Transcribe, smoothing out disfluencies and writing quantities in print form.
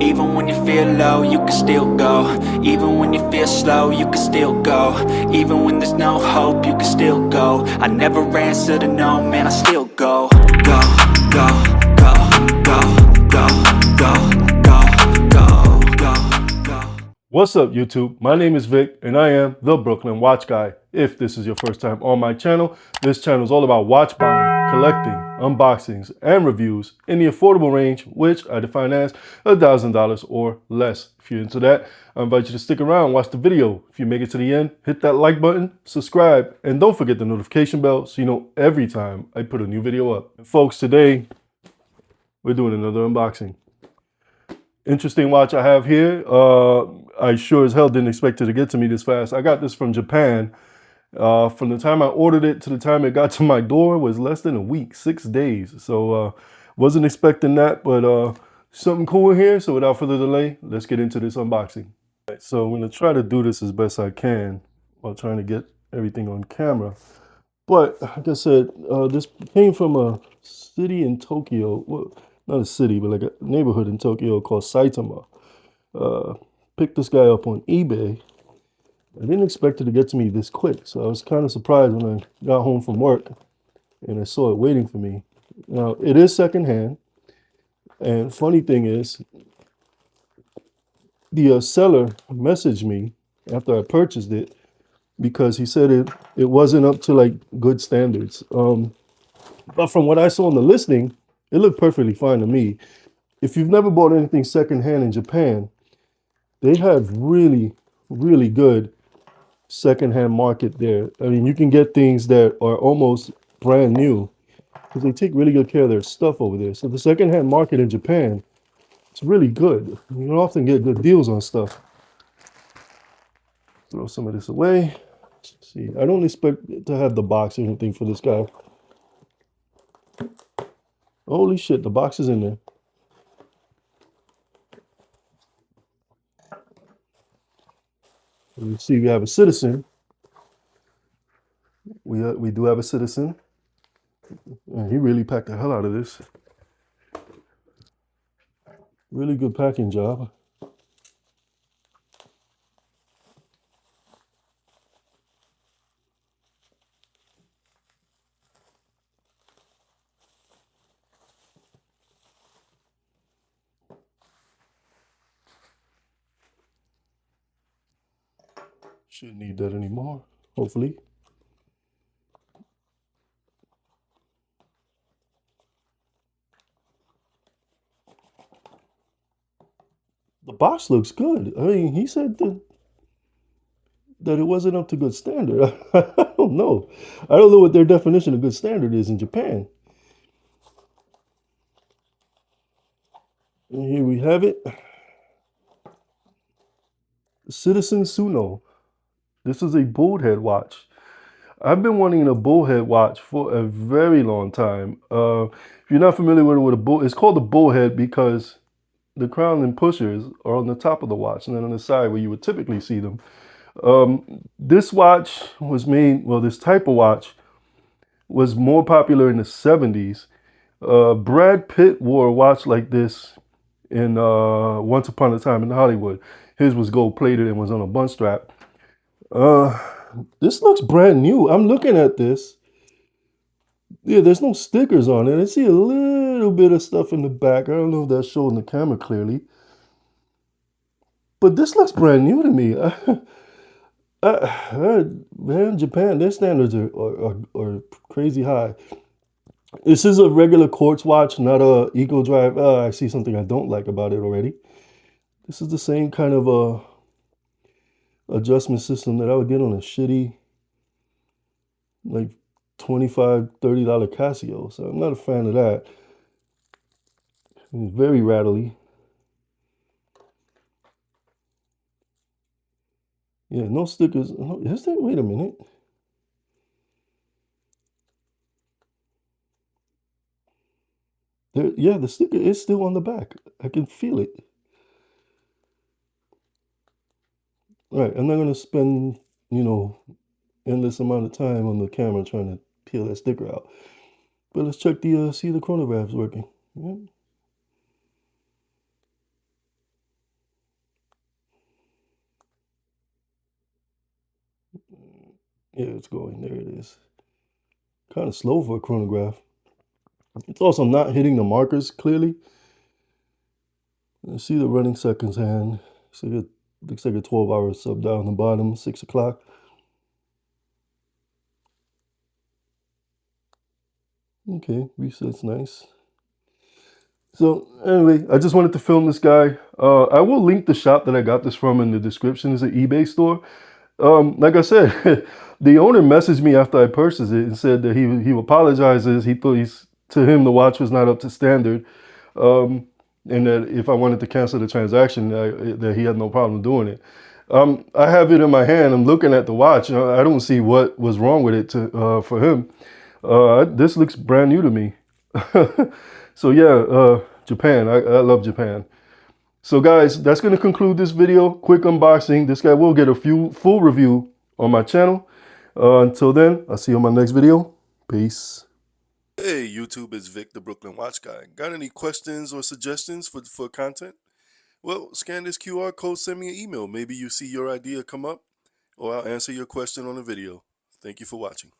Even when you feel low, you can still go. Even when you feel slow, you can still go. Even when there's no hope, you can still go. I never answer to no, man, I still go. Go, go, go, go, go, go, go, go, go, go. What's up, YouTube? My name is Vic, and I am the Brooklyn Watch Guy. If this is your first time on my channel, this channel is all about watch buying, collecting, unboxings, and reviews in the affordable range, which I define as $1,000 or less. If you're into that, I invite you to stick around, watch the video. If you make it to the end, hit that like button, subscribe, and don't forget the notification bell so you know every time I put a new video up. And folks, today we're doing another unboxing. Interesting watch I have here. I sure as hell didn't expect it to get to me this fast. I got this from Japan. From the time I ordered it to the time it got to my door was less than a week, 6 days. So wasn't expecting that, but something cool here. So without further delay, let's get into this unboxing. Right, so I'm gonna try to do this as best I can while trying to get everything on camera. But like I said, this came from a city in Tokyo. Well, not a city, but like a neighborhood in Tokyo called Saitama. Picked this guy up on eBay. I didn't expect it to get to me this quick, so I was kind of surprised when I got home from work and I saw it waiting for me. Now, it is secondhand, and funny thing is, the seller messaged me after I purchased it because he said it wasn't up to like good standards. But from what I saw in the listing, it looked perfectly fine to me. If you've never bought anything secondhand in Japan, they have really, really good secondhand market there. I mean, you can get things that are almost brand new because they take really good care of their stuff over there. So the secondhand market in Japan, it's really good. You can often get good deals on stuff. Throw some of this away. Let's see, I don't expect to have the box or anything for this guy. Holy shit, the box is in there. You see, we have a Citizen. We do have a Citizen. And he really packed the hell out of this. Really good packing job. Shouldn't need that anymore, hopefully. The box looks good. I mean, he said that it wasn't up to good standard. I don't know. I don't know what their definition of good standard is in Japan. And here we have it. Citizen Tsuno. This is a bullhead watch. I've been wanting a bullhead watch for a very long time. If you're not familiar with a bull, it's called a bullhead because the crown and pushers are on the top of the watch and then on the side where you would typically see them. This watch was made, well, this type of watch was more popular in the 70s. Brad Pitt wore a watch like this in Once Upon a Time in Hollywood. His was gold plated and was on a bun strap. This looks brand new. I'm looking at this. Yeah, there's no stickers on it. I see a little bit of stuff in the back. I don't know if that's showing the camera clearly. But this looks brand new to me. Man, Japan, their standards are crazy high. This is a regular quartz watch, not a Eco Drive. I see something I don't like about it already. This is the same kind of adjustment system that I would get on a shitty, like $25, $30 Casio. So I'm not a fan of that. It's very rattly. Yeah, no stickers. Is there? Wait a minute. There, yeah, the sticker is still on the back. I can feel it. All right, I'm not gonna spend, endless amount of time on the camera trying to peel that sticker out. But let's check the see the chronograph's working. Yeah. Yeah, it's going. There it is. Kind of slow for a chronograph. It's also not hitting the markers clearly. You see the running seconds hand. So it looks like a 12-hour sub down the bottom, 6 o'clock. Okay, reset's nice. So anyway, I just wanted to film this guy. I will link the shop that I got this from in the description. It's an eBay store. Like I said, the owner messaged me after I purchased it and said that he apologizes. He thought to him the watch was not up to standard, and that if I wanted to cancel the transaction, that he had no problem doing it. I have it in my hand. I'm looking at the watch. I don't see what was wrong with it for him. This looks brand new to me. So yeah, Japan. I love Japan. So guys, that's going to conclude this video. Quick unboxing. This guy will get a full review on my channel. Until then, I'll see you on my next video. Peace. Hey YouTube, it's Vic, the Brooklyn Watch Guy. Got any questions or suggestions for content? Well, scan this QR code, send me an email. Maybe you see your idea come up, or I'll answer your question on a video. Thank you for watching.